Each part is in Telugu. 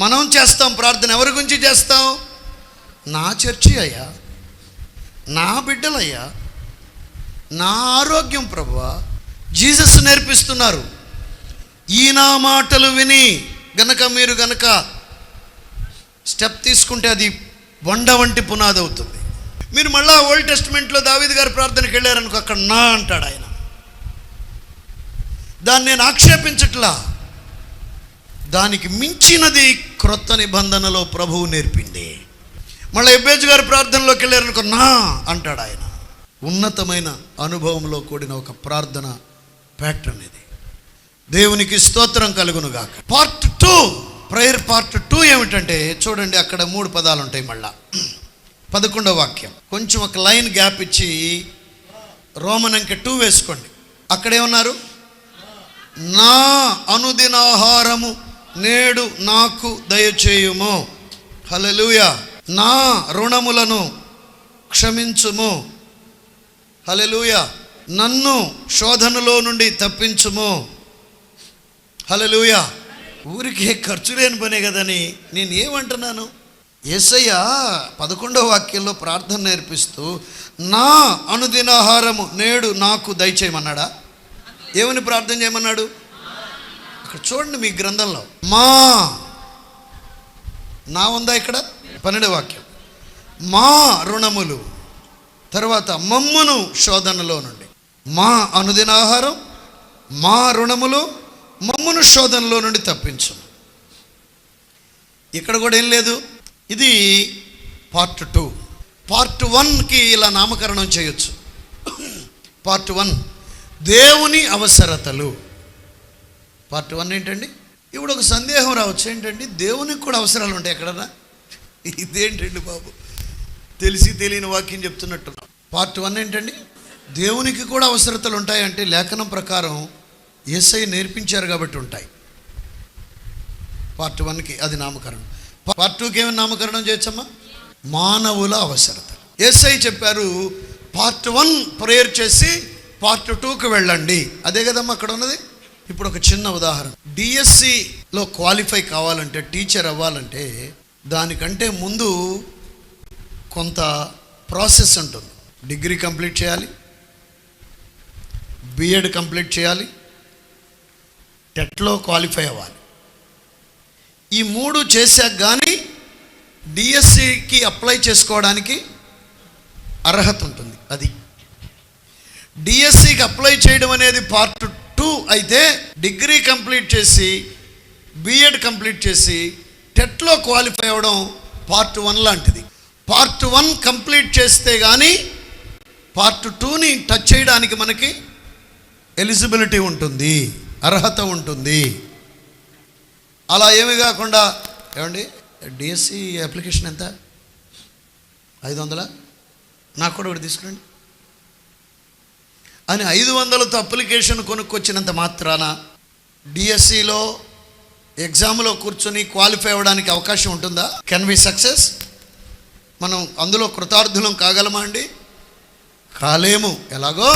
మనం చేస్తాం ప్రార్థన. ఎవరి గురించి చేస్తాం? నా చర్చి అయ్యా, నా బిడ్డలయ్యా, నా ఆరోగ్యం ప్రభువా. జీసస్ నేర్పిస్తున్నారు, ఈ నా మాటలు విని గనక మీరు గనక స్టెప్ తీసుకుంటే అది వండ వంటి పునాది అవుతుంది. మీరు మళ్ళా ఓల్డ్ టెస్టిమెంట్లో దావీదు గారి ప్రార్థనకి వెళ్ళారనుకో, అక్కడ నా అంటాడు ఆయన. దాన్ని నేను ఆక్షేపించట్లా, దానికి మించినది క్రొత్త నిబంధనలో ప్రభువు నేర్పింది. మళ్ళీ ఎబ్బేజు గారి ప్రార్థనలోకి వెళ్ళారనుకో, నా అంటాడు ఆయన. ఉన్నతమైన అనుభవంలో కూడిన ఒక ప్రార్థన ప్యాటర్న్ ఇది. దేవునికి స్తోత్రం కలుగును గాక. పార్ట్ 2, ప్రేయర్ పార్ట్ 2 ఏమిటంటే చూడండి, అక్కడ 3 పదాలు ఉంటాయి. మళ్ళా 11వ వాక్యం కొంచెం ఒక లైన్ గ్యాప్ ఇచ్చి రోమన్ అంకె 2 వేసుకోండి. అక్కడేమన్నారు? నా అనుదినాహారము నేడు నాకు దయచేయుము. హల్లెలూయా. నా రుణములను క్షమించుము. హల్లెలూయా. నన్ను శోధనలో నుండి తప్పించుము. హల్లెలూయా. ఊరికే ఖర్చు లేని పనే కదని నేను ఏమంటున్నాను? యేసయ్య 11వ వాక్యంలో ప్రార్థన నేర్పిస్తూ నా అనుదినాహారము నేడు నాకు దయచేయమన్నాడా? ఏమని ప్రార్థన చేయమన్నాడు? అక్కడ చూడండి మీ గ్రంథంలో, మా నా ఉందా ఇక్కడ? 12వ వాక్యం, మా రుణములు, తర్వాత మమ్మును శోధనలో నుండి. మా అనుదినాహారం, మా రుణములు, మమ్మును శోధనలో నుండి తప్పించు. ఇక్కడ కూడా ఏం లేదు. ఇది పార్ట్ 2. పార్ట్ 1కి ఇలా నామకరణం చేయొచ్చు. పార్ట్ 1 దేవుని అవసరతలు. పార్ట్ 1 ఏంటండి? ఇప్పుడు ఒక సందేహం రావచ్చు, ఏంటండి దేవునికి కూడా అవసరాలు ఉంటాయి ఎక్కడన్నా? ఇదేంటండి బాబు, తెలిసి తెలియని వాక్యం చెప్తున్నట్టున్నా. పార్ట్ 1 ఏంటండి? దేవునికి కూడా అవసరతలు ఉంటాయంటే లేఖనం ప్రకారం యేసయ్య నేర్పించారు కాబట్టి ఉంటాయి. పార్ట్ 1కి అది నామకరణం. పార్ట్ 2కి ఏమైనా నామకరణం చేయొచ్చమ్మా? మానవుల అవసరతలు. యేసయ్య చెప్పారు, పార్ట్ 1 ప్రేయర్ చేసి పార్ట్ 2కి వెళ్ళండి. అదే కదమ్మా అక్కడ ఉన్నది. ఇప్పుడు ఒక చిన్న ఉదాహరణ, డిఎస్సిలో క్వాలిఫై కావాలంటే, టీచర్ అవ్వాలంటే దానికంటే ముందు కొంత ప్రాసెస్ ఉంటుంది. డిగ్రీ కంప్లీట్ చేయాలి, బిఎడ్ కంప్లీట్ చేయాలి, టెట్లో క్వాలిఫై అవ్వాలి. ఈ 3 చేశాక కానీ డిఎస్సికి అప్లై చేసుకోవడానికి అర్హత ఉంటుంది. అది డిఎస్సికి అప్లై చేయడం అనేది పార్ట్ 2 అయితే, డిగ్రీ కంప్లీట్ చేసి బిఎడ్ కంప్లీట్ చేసి టెట్లో క్వాలిఫై అవ్వడం పార్ట్ 1 లాంటిది. పార్ట్ 1 కంప్లీట్ చేస్తే కానీ పార్ట్ 2ని టచ్ చేయడానికి మనకి ఎలిజిబిలిటీ ఉంటుంది, అర్హత ఉంటుంది. అలా ఏమి కాకుండా, ఏమండి డిఎస్సి అప్లికేషన్ ఎంత? 500? నాకు కూడా ఒకటి తీసుకురండి అని 500తో అప్లికేషన్ కొనుక్కొచ్చినంత మాత్రాన డిఎస్సిలో ఎగ్జామ్లో కూర్చొని క్వాలిఫై అవ్వడానికి అవకాశం ఉంటుందా? Can we success? మనం అందులో కృతార్థులం కాగలమా అండి? కాలేము. ఎలాగో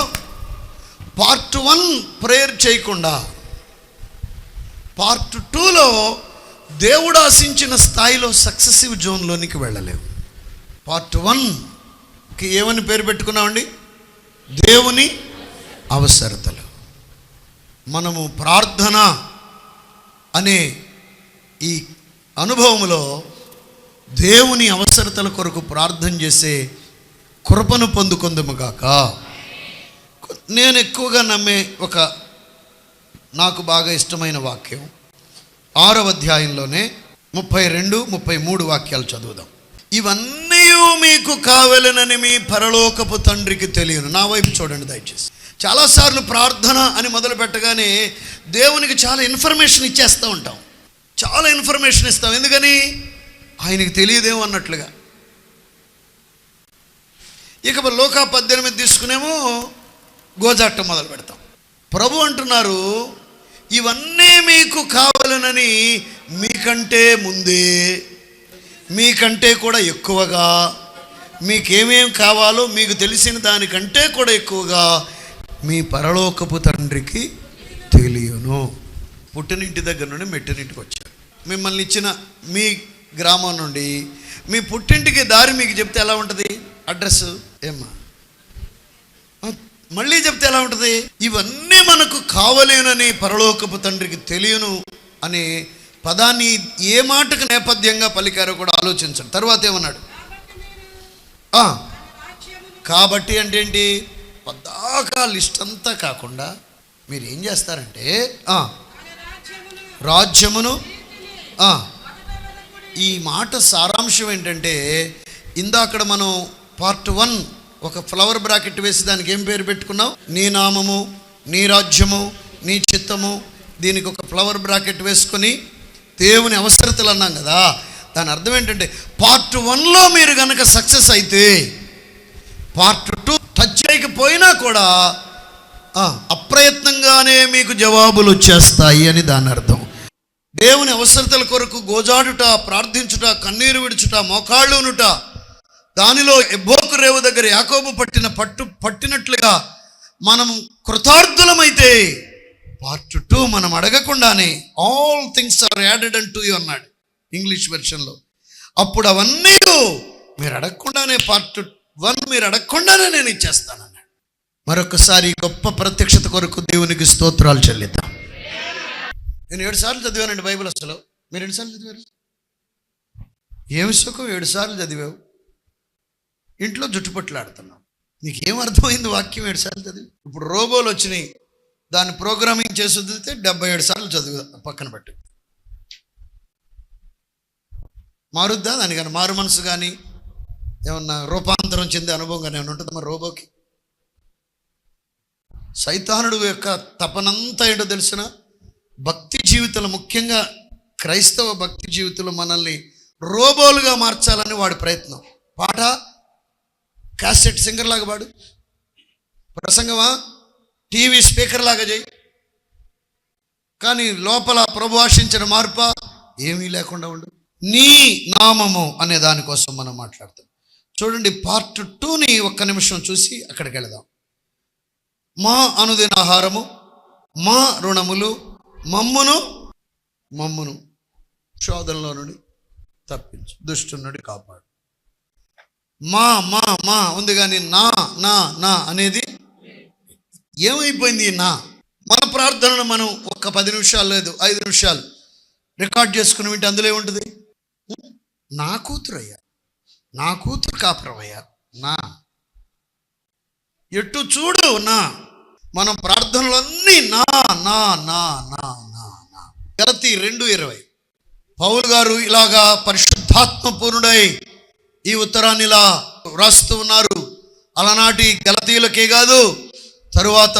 పార్ట్ 1 ప్రేయర్ చేయకుండా పార్ట్ 2లో దేవుడు ఆశించిన స్థాయిలో సక్సెసివ్ జోన్లోనికి వెళ్ళలేము. పార్ట్ 1కి ఏమని పేరు పెట్టుకున్నామండి? దేవుని అవసరతలు. మనము ప్రార్థన అనే ఈ అనుభవంలో దేవుని అవసరతల కొరకు ప్రార్థన చేసే కృపను పొందుకొందుముగాక. నేను ఎక్కువగా నమ్మే ఒక నాకు బాగా ఇష్టమైన వాక్యం 6వ అధ్యాయంలోనే 32, 33 వాక్యాలు చదువుదాం. ఇవన్నీ మీకు కావలెనని మీ పరలోకపు తండ్రికి తెలియను. నా వైపు చూడండి దయచేసి. చాలాసార్లు ప్రార్థన అని మొదలు పెట్టగానే దేవునికి చాలా ఇన్ఫర్మేషన్ ఇచ్చేస్తూ ఉంటాం, చాలా ఇన్ఫర్మేషన్ ఇస్తాం. ఎందుకని? ఆయనకి తెలియదేమో అన్నట్లుగా. ఇక లోకా 18 తీసుకునేమో గోజాట్టం మొదలు పెడతాం. ప్రభు అంటున్నారు, ఇవన్నీ మీకు కావాలనని మీకంటే ముందే, మీకంటే కూడా ఎక్కువగా, మీకేమేం కావాలో మీకు తెలిసిన దానికంటే కూడా ఎక్కువగా మీ పరలోకపు తండ్రికి తెలియను. పుట్టినింటి దగ్గర నుండి మెట్టినింటికి వచ్చారు. మిమ్మల్ని ఇచ్చిన మీ గ్రామం నుండి మీ పుట్టింటికి దారి మీకు చెప్తే ఎలా ఉంటుంది? అడ్రస్ ఏమ్మా మళ్ళీ చెప్తే ఎలా ఉంటుంది? ఇవన్నీ మనకు కావలేనని పరలోకపు తండ్రికి తెలియను అనే పదాన్ని ఏ మాటకు నేపథ్యంగా పలికారో కూడా ఆలోచించండి. తర్వాత ఏమన్నాడు? కాబట్టి అంటే ఏంటి? పదాకా లిస్ట్ అంతా కాకుండా మీరు ఏం చేస్తారంటే రాజ్యమును ఈ మాట సారాంశం ఏంటంటే, ఇందాకడ మనం పార్ట్ 1 ఒక ఫ్లవర్ బ్రాకెట్ వేసి దానికి ఏం పేరు పెట్టుకున్నాం? నీ నామము, నీ రాజ్యము, నీ చిత్తము. దీనికి ఒక ఫ్లవర్ బ్రాకెట్ వేసుకొని దేవుని అవసరతలు అన్నాం కదా. దాని అర్థం ఏంటంటే, పార్ట్ 1లో మీరు కనుక సక్సెస్ అయితే పార్ట్ 2 టచ్ చేయకపోయినా కూడా అప్రయత్నంగానే మీకు జవాబులు వచ్చేస్తాయి అని దాని అర్థం. దేవుని అవసరతల కొరకు గోజాడుట, ప్రార్థించుట, కన్నీరు విడుచుట, మోకాళ్ళునుట, దానిలో ఎబ్బోకు రేవు దగ్గర యాకోబు పట్టినట్లుగా మనం కృతార్థులమైతే పార్ట్ 2 మనం అడగకుండానే ఆల్ థింగ్స్ ఆర్ యాడెడ్ అంటు యు అన్నాడు ఇంగ్లీష్ వెర్షన్లో. అప్పుడు అవన్నీ మీరు అడగకుండానే పార్ట్ 1 మీరు అడగకుండానే నేను ఇచ్చేస్తానన్నాడు. మరొకసారి గొప్ప ప్రత్యక్షత కొరకు దేవునికి స్తోత్రాలు చెల్లిద్దాం. నేను 7 సార్లు చదివానండి బైబిల్. అసలు మీరు ఎన్నిసార్లు చదివారు? ఏమి సుఖం 7 సార్లు చదివావు, ఇంట్లో జుట్టుపట్లాడుతున్నావు. నీకు ఏం అర్థమైంది వాక్యం 7 సార్లు చదివి? ఇప్పుడు రోబోలు వచ్చినాయి, దాన్ని ప్రోగ్రామింగ్ చేసి చదివితే 77 సార్లు చదివి పక్కన పెట్టి మారుద్దా? దానికని మారు మనసు కానీ ఏమన్నా రూపాంతరం చెందే అనుభవం కానీ ఏమన్నా ఉంటుందా మరి రోబోకి? సైతానుడు యొక్క తపనంతా ఏంటో తెలిసిన, భక్తి జీవితంలో, ముఖ్యంగా క్రైస్తవ భక్తి జీవితంలో మనల్ని రోబోలుగా మార్చాలని వాడి ప్రయత్నం. పాట క్యాసెట్ సింగర్ లాగా పాడు, ప్రసంగమా టీవీ స్పీకర్ లాగా చేయి, కానీ లోపల ప్రభు ఆశించిన మార్ప ఏమీ లేకుండా ఉండు. నీ నామము అనే దానికోసం మనం మాట్లాడతాం. చూడండి, పార్ట్ 2ని ఒక్క నిమిషం చూసి అక్కడికి వెళదాం. మా అనుదిన ఆహారము, మా రుణములు, మమ్మును శోధనలో నుండి తప్పించు, దుష్టు నుండి కాపాడు. మా మా మా ఉంది కానీ నా నా నా అనేది ఏమైపోయింది? నా మన ప్రార్థనను మనం ఒక్క 10 నిమిషాలు లేదు 5 నిమిషాలు రికార్డ్ చేసుకుని వింటే అందులో ఏముంటుంది? నా కూతురు అయ్యా, నా కూతురు కాపురమయ్యా, నా ఎటు చూడు నా. మనం ప్రార్థనలన్నీ నా నా నా నా నా నా. గలతీ 2:20 పౌలు గారు ఇలాగా పరిశుద్ధాత్మ పూర్ణుడై ఈ ఉత్తరాన్ని ఇలా వ్రాస్తూ ఉన్నారు. అలనాటి గలతీయులకే కాదు, తరువాత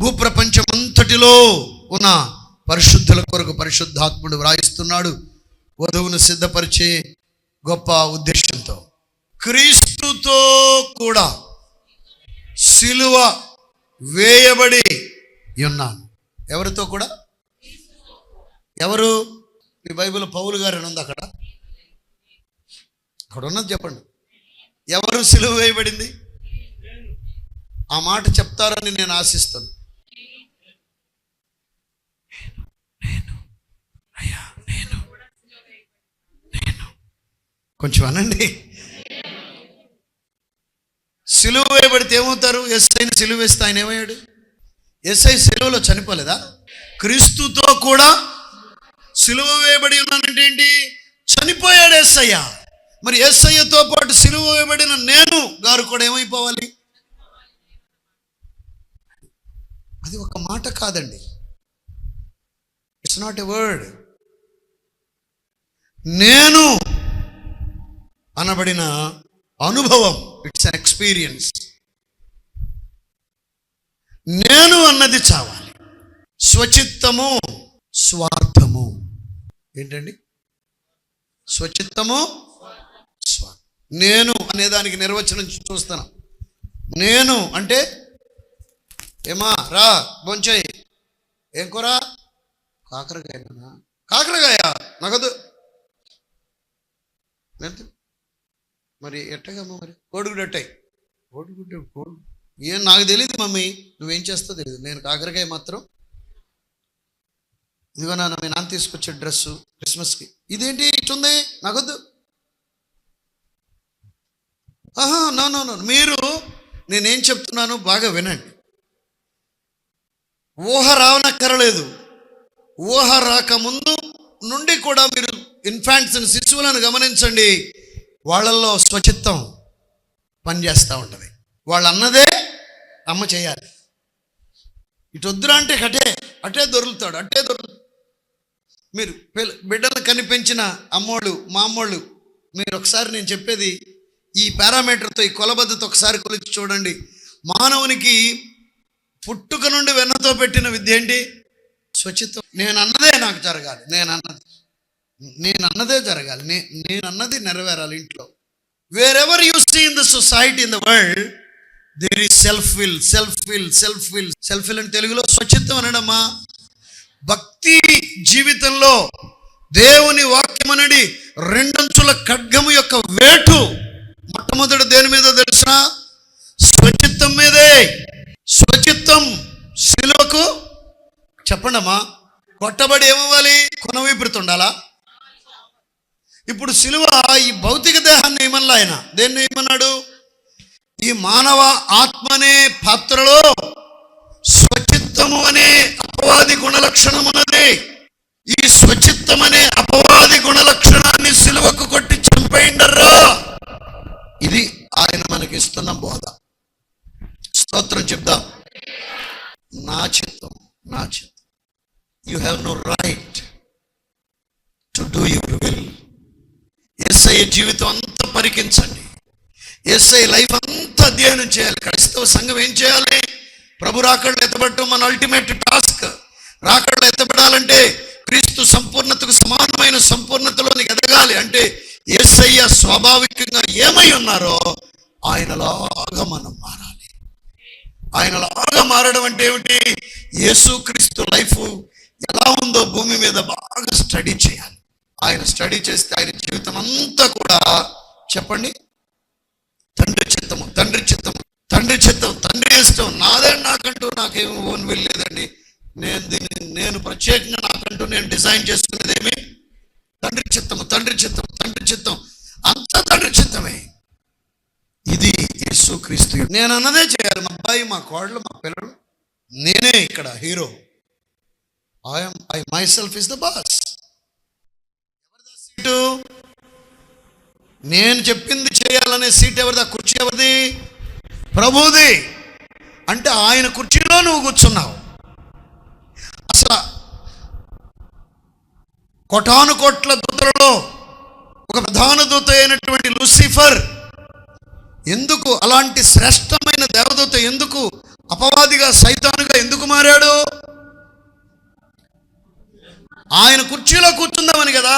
భూప్రపంచమంతటిలో ఉన్న పరిశుద్ధుల కొరకు పరిశుద్ధాత్ముడు వ్రాయిస్తున్నాడు, వధువును సిద్ధపరిచే గొప్ప ఉద్దేశంతో. క్రీస్తుతో కూడా సిలువ వేయబడి ఉన్నాను. ఎవరితో కూడా? ఎవరు? ఈ బైబిల్ పౌలు గారు అని ఉంది అక్కడ ఉన్నది, చెప్పండి. ఎవరు సిలువ వేయబడింది? ఆ మాట చెప్తారని నేను ఆశిస్తాను. కొంచెం అనండి. సిలువ వేయబడితే ఏమవుతారు? ఎస్ఐని సిలువ వేస్తే ఆయన ఏమయ్యాడు? ఎస్ఐ సిలువలో చనిపోలేదా? క్రీస్తుతో కూడా సిలువ వేయబడి ఉన్నానంటే ఏంటి? చనిపోయాడు ఎస్ఐ. మరి ఎస్ఐతో పాటు సిలువ వేయబడిన నేను గారు కూడా ఏమైపోవాలి? అది ఒక మాట కాదండి, ఇట్స్ నాట్ ఎ వర్డ్. నేను అనబడిన అనుభవం, ఇట్స్ అన్ ఎక్స్పీరియన్స్. నేను అన్నది చావాలి. స్వచిత్తము, స్వార్థము. ఏంటండి స్వచిత్తము, స్వార్థం? నేను అనేదానికి నిర్వచనం చూస్తాను. నేను అంటే ఏమా రా బొంచాయి, ఏం కూర? కాకరకాయ. కాకరకాయ నగదు మరి ఎట్టగమ్మా? మరి కోడిగుడ్డు ఎట్టాయి? కోడిగుడ్డు ఏం నాకు తెలియదు మమ్మీ, నువ్వేం చేస్తావు తెలియదు. నేను కాకరకాయ మాత్రం ఇదిగో నాన్న మీ నాన్న తీసుకొచ్చే డ్రెస్సు క్రిస్మస్కి, ఇదేంటి ఇచ్చింది నాకొద్దు. నో నో నో, మీరు నేనేం చెప్తున్నాను బాగా వినండి. ఊహ రావనక్కరలేదు. ఊహ రాకముందు నుండి కూడా మీరు ఇన్ఫాంట్స్ని, శిశువులను గమనించండి. వాళ్ళల్లో స్వచిత్తం పనిచేస్తూ ఉంటుంది. వాళ్ళు అన్నదే అమ్మ చేయాలి. ఇటు వద్దురా అంటే అటే దొరుకుతాడు, అట్టే దొరుకుతాడు. మీరు బిడ్డలు కనిపించిన అమ్మోళ్ళు మా అమ్మోళ్ళు, మీరు ఒకసారి నేను చెప్పేది ఈ పారామీటర్తో, ఈ కొలబద్దతో ఒకసారి కొలిచి చూడండి. మానవునికి పుట్టుక నుండి వెన్నతో పెట్టిన విద్య ఏంటి? స్వచిత్తం. నేను అన్నదే నాకు జరగాలి, నేను అన్నదే జరగాలి, నేను అన్నది నెరవేరాలి ఇంట్లో. Wherever you see in the society, in the world, there is self will అంటే తెలుగులో స్వచిత్తం అనడమా? భక్తి జీవితంలో దేవుని వాక్యం అనేది రెండంచుల ఖడ్గము యొక్క వేటు మొట్టమొదటి దేని మీద తెలుసా? స్వచిత్తం మీదే. స్వచిత్తం శిలువకు చెప్పండమ్మా కొట్టబడి ఏమవ్వాలి? కొనవీపుతుండాలా? ఇప్పుడు శిలువ ఈ భౌతిక దేహాన్ని ఏమన్నా ఆయన దేన్ని ఏమన్నాడు? ఈ మానవ ఆత్మ అనే పాత్రలో స్వచిత్తము అనే అపవాది గుణలక్షణం ఉన్నది. ఈ స్వచిత్తం అనే అపవాది గుణలక్షణాన్ని సిలువకు కొట్టి చంపేయండర్రా. ఇది ఆయన మనకిస్తున్న బోధ. స్తోత్రం చెప్దాం. నా చిత్తం. You have no right to do your will. యేసయ్య జీవితం అంతా పరికించండి. యేసయ్య లైఫ్ అంతా అధ్యయనం చేయాలి. క్రైస్తవ సంఘం ఏం చేయాలి? ప్రభు రాకడలో ఎత్తబడటం మన అల్టిమేట్ టాస్క్. రాకడలో ఎత్తబడాలంటే క్రీస్తు సంపూర్ణతకు సమానమైన సంపూర్ణతలోనికి ఎదగాలి. అంటే యేసయ్య స్వాభావికంగా ఏమై ఉన్నారో ఆయనలాగా మనం మారాలి. ఆయనలాగా మారడం అంటే ఏమిటి? యేసుక్రీస్తు లైఫ్ ఎలా ఉందో భూమి మీద బాగా స్టడీ చేయాలి. ఆయన స్టడీ చేస్తే ఆయన జీవితం అంతా కూడా చెప్పండి తండ్రి చిత్తం, తండ్రి ఇష్టం. నాకంటూ నాకేమి ఓన్ వెళ్ళలేదండి. నేను ప్రత్యేకంగా నాకంటూ నేను డిజైన్ చేసుకునేదేమి తండ్రి చిత్తం, అంతా తండ్రి చిత్తమే. ఇది యేసుక్రీస్తు. నేను అన్నదే చేయాలి. మా అబ్బాయి, మా కోడలు, మా పిల్లలు, నేనే ఇక్కడ hero. I myself is the boss. ఎవరిదా సీటు? నేను చెప్పింది చేయాలనే సీట్ ఎవరిదా? కుర్చీ ఎవరిది? ప్రభుది. అంటే ఆయన కుర్చీలో నువ్వు కూర్చున్నావు. అసలు కోటాను కోట్ల దూతలలో ఒక ప్రధాన దూత అయినటువంటి లూసిఫర్ ఎందుకు అలాంటి శ్రేష్టమైన దేవదూత ఎందుకు అపవాదిగా సైతానుగా ఎందుకు మారాడు? ఆయన కుర్చీలో కూర్చుందామని కదా.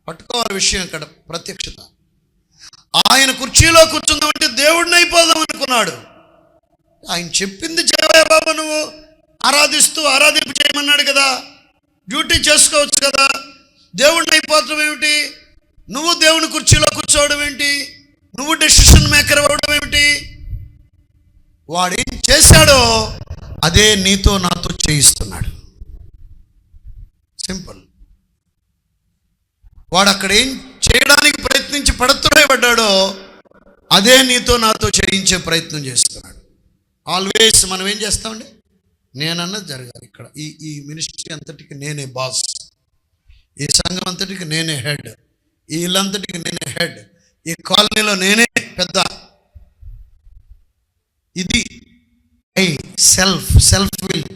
పట్టుకోవాలి విషయం ఇక్కడ, ప్రత్యక్షత. ఆయన కుర్చీలో కూర్చుందామంటే దేవుడిని అయిపోదాం అనుకున్నాడు. ఆయన చెప్పింది చేయవా బాబా, నువ్వు ఆరాధింపు చేయమన్నాడు కదా, డ్యూటీ చేసుకోవచ్చు కదా. దేవుడిని అయిపోవడం ఏమిటి? నువ్వు దేవుని కుర్చీలో కూర్చోవడం ఏంటి? నువ్వు డెసిషన్ మేకర్ అవ్వడం ఏమిటి? వాడు ఏం చేశాడో అదే నీతో నాతో చేయిస్తున్నాడు. సింపుల్. వాడు అక్కడ ఏం చేయడానికి ప్రయత్నించి పడతాడో అదే నీతో నాతో చేయించే ప్రయత్నం చేస్తున్నాడు. ఆల్వేస్ మనం ఏం చేస్తామండి? నేనన్నది జరగాలి. ఇక్కడ ఈ మినిస్ట్రీ అంతటికి నేనే బాస్, ఈ సంఘం అంతటికి నేనే హెడ్, ఈ ఇల్లంతటికి నేనే హెడ్, ఈ కాలనీలో నేనే పెద్ద. ఇది సెల్ఫ్ విల్,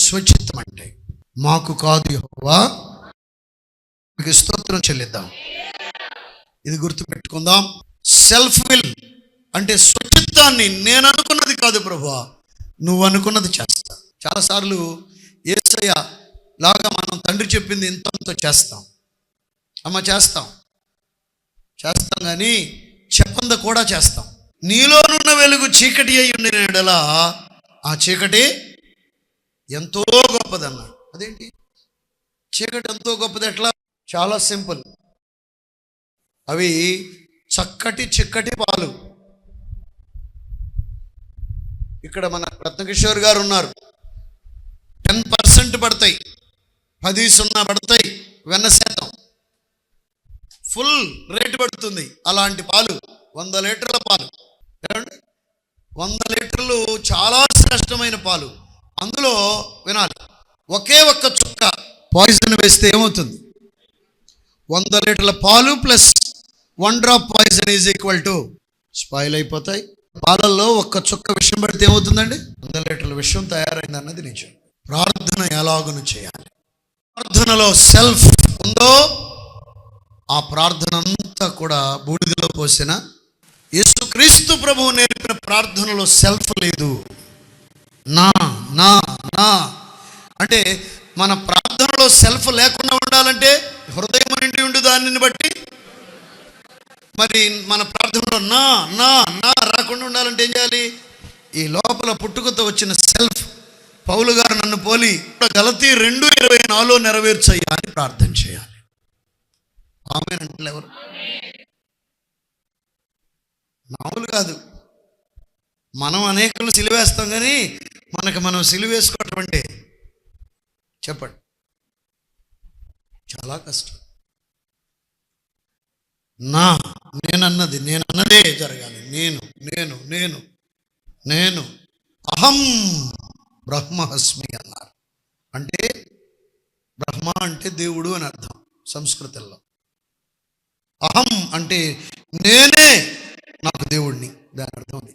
స్వచిత్తం. అంటే మాకు కాదు యెహోవా, మీకు స్తోత్రం చెల్లిద్దాం. ఇది గుర్తుపెట్టుకుందాం. సెల్ఫ్ విల్ అంటే స్వచిత్తాన్ని, నేను అనుకున్నది కాదు ప్రభువా, నువ్వు అనుకున్నది చేస్తా. చాలాసార్లు యేసయ్య లాగా మనం తండ్రి చెప్పింది ఇంతంతో చేస్తాం. అమ్మ చేస్తాం కానీ చెప్పంద కూడా చేస్తాం. నీలోనున్న వెలుగు చీకటి అయి ఉండిన యెడల ఆ చీకటి ఎంతో గొప్పదన్నాడు. అదేంటి చీకటి ఎంతో గొప్పది? ఎట్లా? చాలా సింపుల్. అవి చిక్కటి పాలు. ఇక్కడ మన రత్నకిషోర్ గారు ఉన్నారు. 10% 10% పడతాయి, 10% పడతాయి, వెన్న శాతం ఫుల్ రేటు పడుతుంది. అలాంటి పాలు 100 లీటర్ల పాలు, 100 లీటర్లు చాలా శ్రేష్టమైన పాలు. అందులో వినాలి, ఒకే ఒక్క చుక్క పాయిజన్ వేస్తే ఏమవుతుంది? 100 లీటర్ల పాలు plus 1 drop poison is equal to spoil అయిపోతాయి. పాలల్లో ఒక్క చుక్క విషం పడితే ఏమవుతుందండి? 100 లీటర్ల విషం తయారైంది అన్నది నిజం. ప్రార్థన ఎలాగను చేయాలి? ప్రార్థనలో సెల్ఫ్ ఉందో ఆ ప్రార్థన అంతా కూడా బూడిదలో పోసిన యేసుక్రీస్తు ప్రభువు నేర్పిన ప్రార్థనలో సెల్ఫ్ లేదు. నా నా నా అంటే మన ప్రార్థనలో సెల్ఫ్ లేకుండా ఉండాలంటే హృదయం నిండి ఉండు దానిని బట్టి. మరి మన ప్రార్థనలో నా నా నా రాకుండా ఉండాలంటే ఏం చేయాలి? ఈ లోపల పుట్టుకతో వచ్చిన సెల్ఫ్, పౌలు గారు నన్ను పోలి గలతీ 2:24 నెరవేర్చయ్యా అని ప్రార్థన చేయాలి. ఆమేన్ అంటే ఎవరు? మామూలు కాదు. మనం అనేకలు సిలువేస్తాం, కానీ మనకు మనం సిలువేసుకోవటం అంటే చెప్పండి చాలా కష్టం. నేనన్నదే జరగాలి. నేను నేను నేను నేను అహం బ్రహ్మస్మి అన్నారు. అంటే బ్రహ్మ అంటే దేవుడు అని అర్థం సంస్కృతంలో. అహం అంటే నేనే నాకు దేవుడిని, దాని అర్థం అది.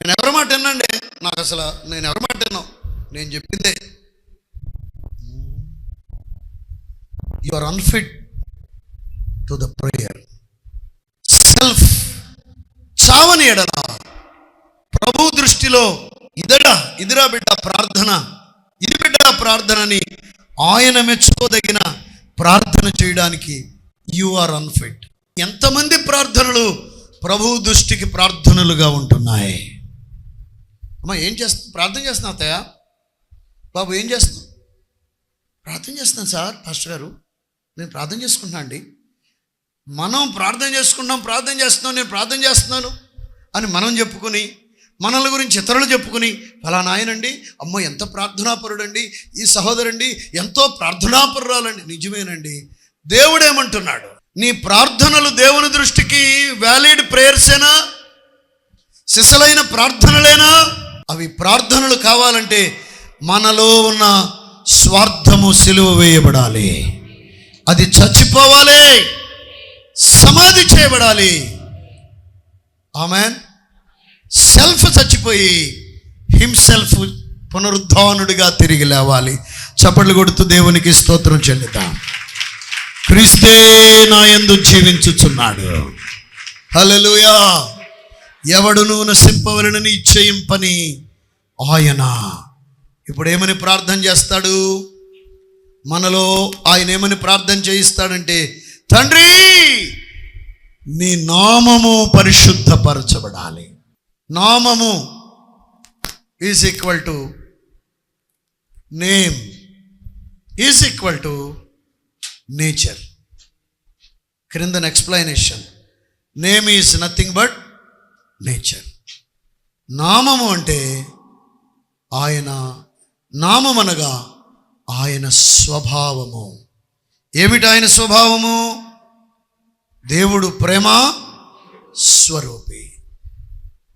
నేను ఎవరి మాట వినండి, నాకు అసలు నేను ఎవరి మాట విన్నావు, నేను చెప్పిందే. You are unfit to the prayer. Self చావని ఎడల ప్రభు దృష్టిలో ఇదిరా బిడ్డ ప్రార్థన, ఇది బిడ్డ ప్రార్థనని ఆయన మెచ్చుకోదగిన ప్రార్థన చేయడానికి యు ఆర్ అన్ఫిట్. ఎంతమంది ప్రార్థనలు ప్రభు దృష్టికి ప్రార్థనలుగా ఉంటున్నాయి? అమ్మా ఏం చేస్తున్నా? ప్రార్థన చేస్తున్నా అత్తయ్య. బాబు ఏం చేస్తున్నావు? ప్రార్థన చేస్తున్నాను సార్ పాస్టర్ గారు, నేను ప్రార్థన చేసుకుంటున్నా అండి. మనం ప్రార్థన చేసుకుంటాం, నేను ప్రార్థన చేస్తున్నాను అని మనం చెప్పుకొని, మనల గురించి ఇతరులు చెప్పుకుని, ఫలానా ఆయనండి, అమ్మో ఎంత ప్రార్థనాపరుడండి, ఈ సహోదరండి ఎంతో ప్రార్థనాపరురాలండి. నిజమేనండి. దేవుడేమంటున్నాడు? నీ ప్రార్థనలు దేవుని దృష్టికి వ్యాలిడ్ ప్రేయర్సేనా? సిసలైన ప్రార్థనలేనా? అవి ప్రార్థనలు కావాలంటే మనలో ఉన్న స్వార్థము సిలువ వేయబడాలి, అది చచ్చిపోవాలి, సమాధి చేయబడాలి. ఆమేన్. సెల్ఫ్ చచ్చిపోయి హిమ్సెల్ఫ్ పునరుద్ధానుడిగా తిరిగి లేవాలి. చప్పట్లు కొడుతూ దేవునికి స్తోత్రం చెల్లిద్దాం. క్రీస్తే నా యందు జీవించుచున్నాడు. హల్లెలూయా. ఎవడును నశింపవలెనని ఇచ్చయింపని ఆయన. ఇప్పుడు ఏమని ప్రార్థన చేస్తాడు? మనలో ఆయన ఏమని ప్రార్థన చేయిస్తాడంటే, తండ్రి నీ నామము పరిశుద్ధపరచబడాలి. నామము is equal to name is equal to nature. క్రిందన్ explanation. Name is nothing but nature. నామము అంటే ఆయన, నామం అనగా ఆయన స్వభావము. ఏమిటి ఆయన స్వభావము? దేవుడు ప్రేమ స్వరూపి.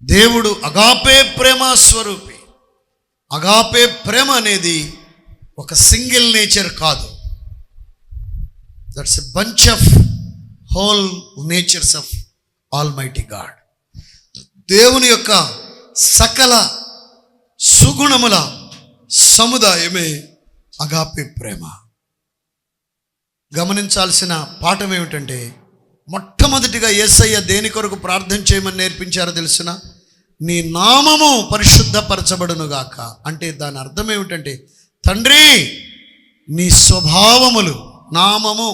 దేవుడు అగాపే ప్రేమ స్వరూపి. అగాపే ప్రేమ అనేది ఒక సింగిల్ నేచర్ కాదు. That's a bunch of whole natures of almighty God. దేవుని యొక్క సకల సుగుణముల సముదాయమే అగాపే ప్రేమ. గమనించాల్సిన పాఠం ఏమిటంటే, మొట్టమొదటిగా యేసయ్య దేని కొరకు ప్రార్థన చేయమని నేర్పించారో తెలుసిన? నీ నామము పరిశుద్ధపరచబడునుగాక. అంటే దాని అర్థం ఏమిటంటే, తండ్రి నీ స్వభావములు, నామము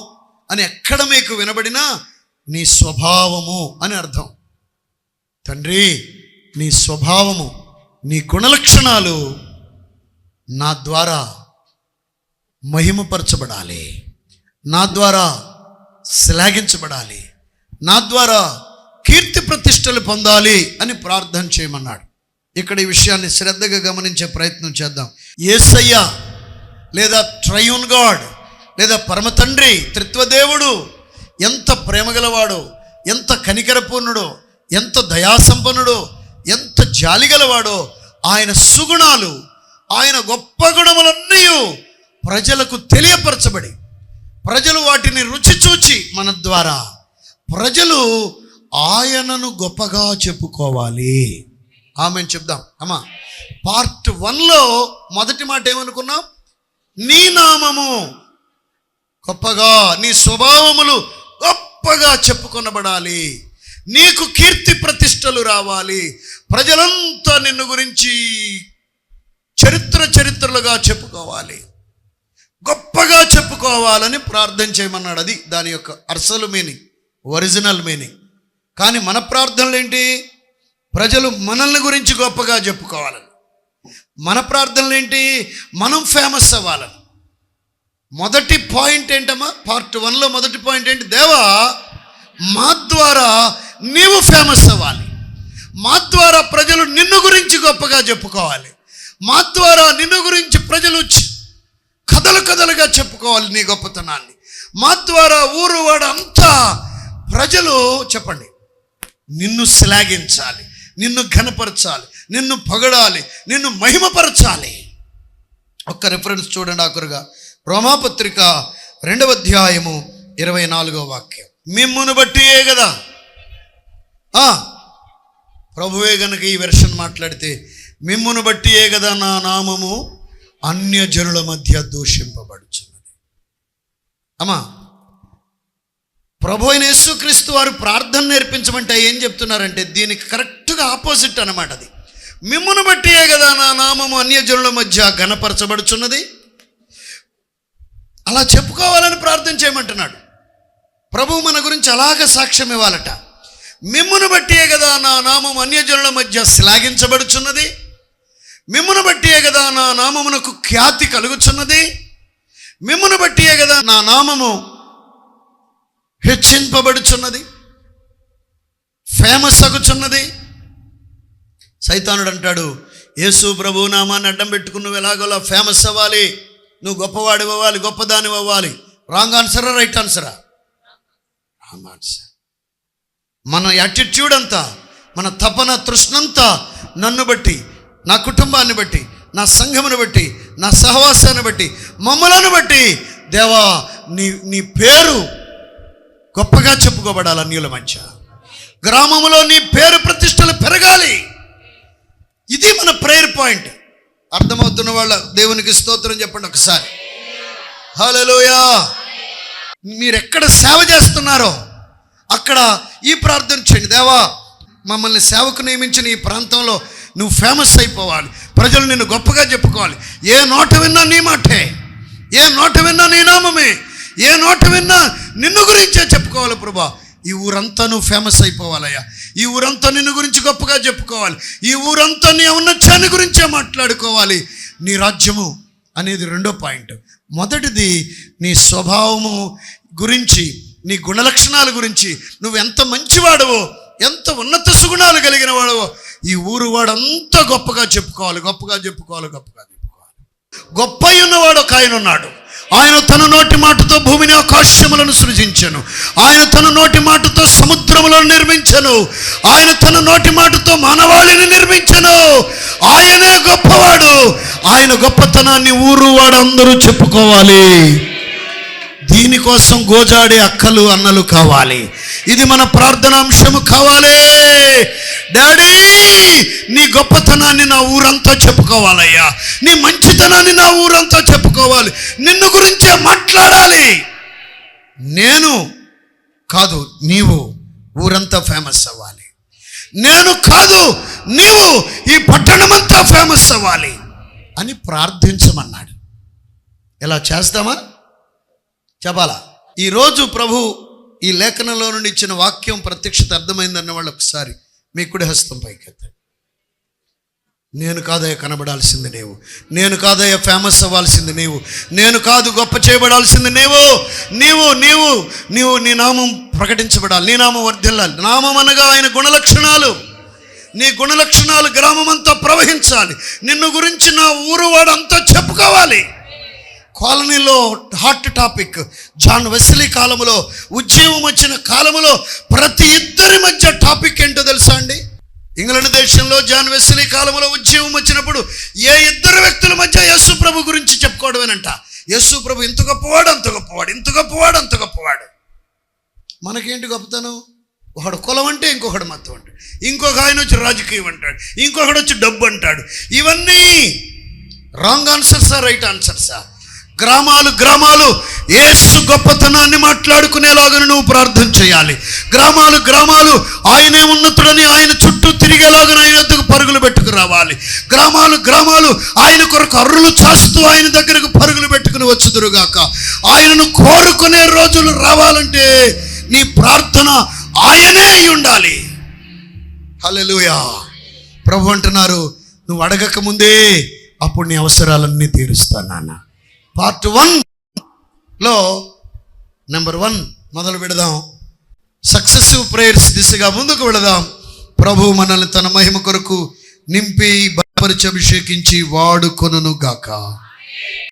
అని ఎక్కడ మీకు వినబడినా నీ స్వభావము అని అర్థం. తండ్రి నీ స్వభావము, నీ గుణలక్షణాలు నా ద్వారా మహిమపరచబడాలి, నా ద్వారా శ్లాఘించబడాలి, నా ద్వారా కీర్తి ప్రతిష్టలు పొందాలి అని ప్రార్థన చేయమన్నాడు. ఇక్కడ ఈ విషయాన్ని శ్రద్ధగా గమనించే ప్రయత్నం చేద్దాం. యేసయ్య లేదా ట్రయూన్ గాడ్, లేదా పరమ తండ్రి త్రిత్వదేవుడు ఎంత ప్రేమగలవాడో, ఎంత కనికరపూర్ణుడో, ఎంత దయాసంపన్నుడో, ఎంత జాలిగలవాడో, ఆయన సుగుణాలు, ఆయన గొప్ప గుణములన్నీ ప్రజలకు తెలియపరచబడి ప్రజలు వాటిని రుచి చూచి మన ద్వారా ప్రజలు ఆయనను గొప్పగా చెప్పుకోవాలి. ఆమెను చెప్దాం అమ్మా. పార్ట్ 1లో మొదటి మాట ఏమనుకున్నాం? నీ నామము గొప్పగా, నీ స్వభావములు గొప్పగా చెప్పుకొనబడాలి, నీకు కీర్తి ప్రతిష్టలు రావాలి, ప్రజలంతా నిన్ను గురించి చరిత్రలుగా చెప్పుకోవాలి, గొప్పగా చెప్పుకోవాలని ప్రార్థన చేయమన్నాడు. అది దాని యొక్క అసలు మీనింగ్, ఒరిజినల్ మీనింగ్. కానీ మన ప్రార్థనలు ఏంటి? ప్రజలు మనల్ని గురించి గొప్పగా చెప్పుకోవాలని. మన ప్రార్థనలు ఏంటి? మనం ఫేమస్ అవ్వాలని. మొదటి పాయింట్ ఏంటమ్మా? పార్ట్ 1లో మొదటి పాయింట్ ఏంటి? దేవా, మా ద్వారా నీవు ఫేమస్ అవ్వాలి, మా ద్వారా ప్రజలు నిన్ను గురించి గొప్పగా చెప్పుకోవాలి, మా ద్వారా నిన్ను గురించి ప్రజలు కథలుగా చెప్పుకోవాలి నీ గొప్పతనాన్ని. మా ద్వారా ఊరు వాడు అంతా ప్రజలు చెప్పండి నిన్ను శ్లాఘించాలి, నిన్ను ఘనపరచాలి, నిన్ను పొగడాలి, నిన్ను మహిమపరచాలి. ఒక్క రిఫరెన్స్ చూడండి ఆఖరుగా, రోమాపత్రిక 2వ అధ్యాయము 24వ వాక్యం. మిమ్మును బట్టియే కదా, ప్రభువే గనుక ఈ వెర్షన్ మాట్లాడితే, మిమ్మును బట్టియే కదా నా నామము అన్యజనుల మధ్య దూషింపబడుచున్నది. అమ్మా, ప్రభు అయిన యేసుక్రీస్తు వారు ప్రార్థన నేర్పించమంటే ఏం చెప్తున్నారంటే దీనికి కరెక్ట్గా ఆపోజిట్ అన్నమాట. అది మిమ్మును బట్టియే కదా నా నామము అన్యజనుల మధ్య ఘనపరచబడుచున్నది. అలా చెప్పుకోవాలని ప్రార్థన చేయమంటున్నాడు. ప్రభు మన గురించి అలాగ సాక్ష్యం ఇవ్వాలట. మిమ్మును బట్టియే కదా నా నామం అన్యజనుల మధ్య శ్లాఘించబడుచున్నది, మిమ్మును బట్టియే కదా నా నామమునకు ఖ్యాతి కలుగుచున్నది, మిమ్మును బట్టియే కదా నా నామము హెచ్చింపబడుచున్నది, ఫేమస్ అగుచున్నది. సైతానుడు అంటాడు, యేసు ప్రభు నామాన్ని అడ్డం పెట్టుకుని నువ్వు ఎలాగోలా ఫేమస్ అవ్వాలి, నువ్వు గొప్పవాడి అవ్వాలి, గొప్పదాని అవ్వాలి. రాంగ్ ఆన్సరా రైట్ ఆన్సరా? Wrong answer. మన యాటిట్యూడ్ అంతా, మన తపన తృష్ణంతా నన్ను బట్టి, నా కుటుంబాన్ని బట్టి, నా సంఘమును బట్టి, నా సహవాసాన్ని బట్టి, మమ్మలను బట్టి దేవా నీ పేరు గొప్పగా చెప్పుకోబడాలి. అన్యుల మధ్య గ్రామంలో నీ పేరు ప్రతిష్టలు పెరగాలి. ఇది మన ప్రేయర్ పాయింట్. అర్థమవుతున్న వాళ్ళ దేవునికి స్తోత్రం చెప్పండి ఒకసారి. హల్లెలూయా. మీరు ఎక్కడ సేవ చేస్తున్నారో అక్కడ ఈ ప్రార్థన చేయండి. దేవా, మమ్మల్ని సేవకు నియమించిన ఈ ప్రాంతంలో నువ్వు ఫేమస్ అయిపోవాలి, ప్రజలు నిన్ను గొప్పగా చెప్పుకోవాలి. ఏ నోట విన్నా నీ మాటే, ఏ నోట విన్నా నీ నామమే, ఏ నోట విన్నా నిన్ను గురించే చెప్పుకోవాలి. ప్రభా, ఈ ఊరంతా నువ్వు ఫేమస్ అయిపోవాలయ్యా, ఈ ఊరంతా నిన్ను గురించి గొప్పగా చెప్పుకోవాలి, ఈ ఊరంతా నీ ఔన్నత్యాన్ని గురించే మాట్లాడుకోవాలి. నీ రాజ్యము అనేది 2వ పాయింట్. మొదటిది నీ స్వభావము గురించి, నీ గుణలక్షణాల గురించి, నువ్వు ఎంత మంచివాడవో, ఎంత ఉన్నత సుగుణాలు కలిగిన వాడవో ఈ ఊరు వాడంతా గొప్పగా చెప్పుకోవాలి, గొప్పగా చెప్పుకోవాలి, గొప్పగా చెప్పుకోవాలి. గొప్ప ఉన్నవాడు ఒక ఆయన ఉన్నాడు. ఆయన తన నోటి మాటతో భూమిని ఆకాశములను సృజించెను, ఆయన తన నోటి మాటతో సముద్రములను నిర్మించెను, ఆయన తన నోటి మాటతో మానవాళిని నిర్మించెను. ఆయనే గొప్పవాడు. ఆయన గొప్పతనాన్ని ఊరు వాడందరూ చెప్పుకోవాలి. దీనికోసం గోజాడే అక్కలు అన్నలు కావాలి. ఇది మన ప్రార్థనాంశము కావాలి. డాడీ, నీ గొప్పతనాన్ని నా ఊరంతా చెప్పుకోవాలయ్యా, నీ మంచితనాన్ని నా ఊరంతా చెప్పుకోవాలి, నిన్ను గురించే మాట్లాడాలి. నేను కాదు నీవు ఊరంతా ఫేమస్ అవ్వాలి, నేను కాదు నీవు ఈ పట్టణమంతా ఫేమస్ అవ్వాలి అని ప్రార్థించమన్నాడు. ఎలా చేస్తామా చెప్పాలా? ఈరోజు ప్రభు ఈ లేఖనంలో నుండి ఇచ్చిన వాక్యం ప్రత్యక్షత అర్థమైందన్న వాళ్ళు ఒకసారి మీ కుడి హస్తం పైకెత్తండి. నేను కాదయ్య కనబడాల్సింది నీవు, నేను కాదయ్య ఫేమస్ అవ్వాల్సింది నీవు, నేను కాదు గొప్ప చేయబడాల్సింది నీవు. నీవు నీవు నీవు నీ నామం ప్రకటించబడాలి, నీ నామం వర్ధిల్లాలి. నామం అనగా ఆయన గుణలక్షణాలు. నీ గుణలక్షణాలు గ్రామం అంతా ప్రవహించాలి. నిన్ను గురించి నా ఊరు వాడంతా చెప్పుకోవాలి. కాలనీలో హాట్ టాపిక్. జాన్ వెస్లీ కాలంలో, ఉద్యమం వచ్చిన కాలంలో ప్రతి ఇద్దరి మధ్య టాపిక్ ఏంటో తెలుసా అండి? ఇంగ్లాండ్ దేశంలో జాన్ వెస్లీ కాలంలో ఉద్యమం వచ్చినప్పుడు ఏ ఇద్దరు వ్యక్తుల మధ్య యేసు ప్రభు గురించి చెప్పుకోవడమేనంట. యేసు ప్రభు ఇంత గొప్పవాడు, అంత గొప్పవాడు, ఇంత గొప్పవాడు, అంత గొప్పవాడు. మనకేంటి గొప్పతనం? ఒకడు కులం అంటే ఇంకొకడు మతం అంటాడు, ఇంకొక ఆయన వచ్చి రాజకీయం అంటాడు, ఇంకొకడు వచ్చి డబ్బు అంటాడు. ఇవన్నీ రాంగ్ ఆన్సర్సా, రైట్ ఆన్సర్సా? గ్రామాలు గ్రామాలు యేసు గొప్పతనాన్ని మాట్లాడుకునేలాగా నువ్వు ప్రార్థన చేయాలి. గ్రామాలు గ్రామాలు ఆయనే ఉన్నతుడని ఆయన చుట్టూ తిరిగేలాగా ఆయన వద్దకు పరుగులు పెట్టుకు రావాలి. గ్రామాలు గ్రామాలు ఆయన కొరకు అర్రులు చేస్తూ ఆయన దగ్గరకు పరుగులు పెట్టుకుని వచ్చుదురుగాక. ఆయనను కోరుకునే రోజులు రావాలంటే నీ ప్రార్థన ఆయనే అయి ఉండాలి. హల్లెలూయా. ప్రభు అంటున్నారు, నువ్వు అడగక ముందే అప్పుడు నీ అవసరాలన్నీ తీరుస్తాను నాన్న. పార్ట్ 1లో నెంబర్ 1 మొదలు పెడదాం. సక్సెసివ్ ప్రేయర్స్ దిశగా ముందుకు వెళదాం. ప్రభు మనల్ని తన మహిమ కొరకు నింపి బలపరిచి అభిషేకించి వాడుకొనును గాక.